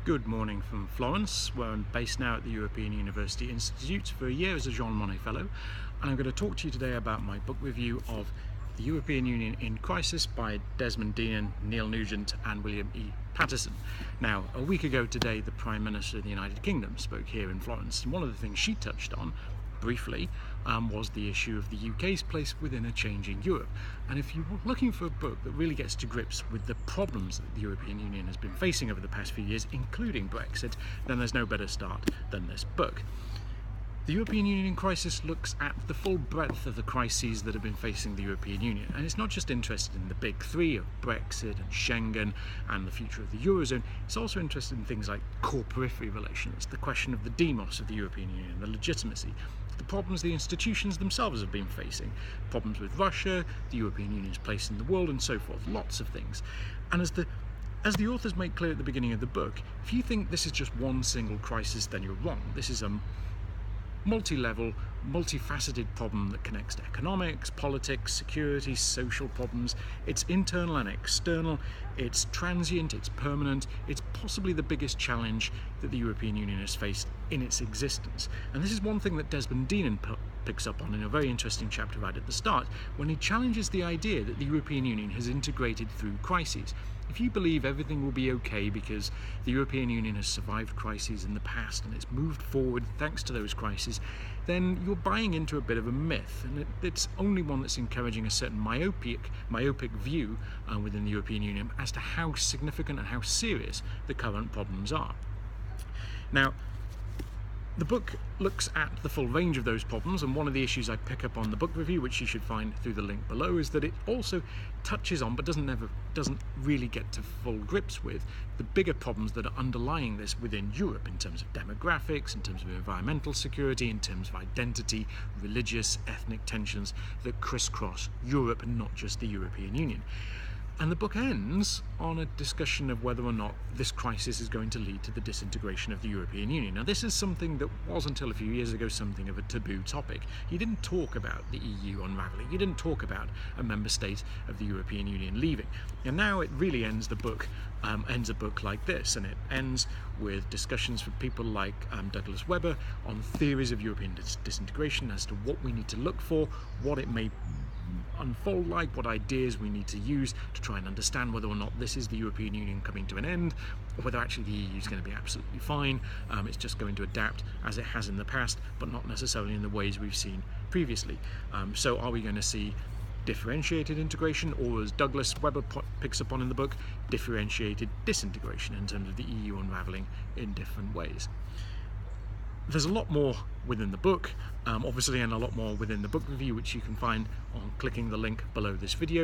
Good morning from Florence, where I'm based now at the European University Institute for a year as a Jean Monnet Fellow. And I'm going to talk to you today about my book review of The European Union in Crisis by Desmond Dinan, Neil Nugent and William E. Paterson. Now, a week ago today, the Prime Minister of the United Kingdom spoke here in Florence, and one of the things she touched on briefly was the issue of the UK's place within a changing Europe. And if you're looking for a book that really gets to grips with the problems that the European Union has been facing over the past few years, including Brexit, then there's no better start than this book. The European Union in Crisis looks at the full breadth of the crises that have been facing the European Union, and it's not just interested in the big three of Brexit and Schengen and the future of the Eurozone. It's also interested in things like core periphery relations, the question of the demos of the European Union, the legitimacy, the problems the institutions themselves have been facing, problems with Russia, the European Union's place in the world, and so forth. Lots of things. And as the authors make clear at the beginning of the book, if you think this is just one single crisis, then you're wrong. This is a multi-level, multifaceted problem that connects to economics, politics, security, social problems. It's internal and external, it's transient, it's permanent, it's possibly the biggest challenge that the European Union has faced in its existence. And this is one thing that Desmond Dinan picks up on in a very interesting chapter right at the start, when he challenges the idea that the European Union has integrated through crises. If you believe everything will be okay because the European Union has survived crises in the past and it's moved forward thanks to those crises, then you're buying into a bit of a myth, and it's only one that's encouraging a certain myopic view within the European Union as to how significant and how serious the current problems are. Now, the book looks at the full range of those problems, and one of the issues I pick up on the book review, which you should find through the link below, is that it also touches on, but doesn't really get to full grips with, the bigger problems that are underlying this within Europe in terms of demographics, in terms of environmental security, in terms of identity, religious, ethnic tensions that crisscross Europe and not just the European Union. And the book ends on a discussion of whether or not this crisis is going to lead to the disintegration of the European Union. Now, this is something that was, until a few years ago, something of a taboo topic. He didn't talk about the EU unravelling. He didn't talk about a member state of the European Union leaving. And now it really ends a book like this, and it ends with discussions with people like Douglas Weber on theories of European disintegration as to what we need to look for, what it may unfold like, what ideas we need to use to try and understand whether or not this is the European Union coming to an end, or whether actually the EU is going to be absolutely fine. It's just going to adapt as it has in the past, but not necessarily in the ways we've seen previously. So are we going to see differentiated integration, or, as Douglas Weber picks up on in the book, differentiated disintegration in terms of the EU unravelling in different ways? There's a lot more within the book, obviously, and a lot more within the book review, which you can find on clicking the link below this video.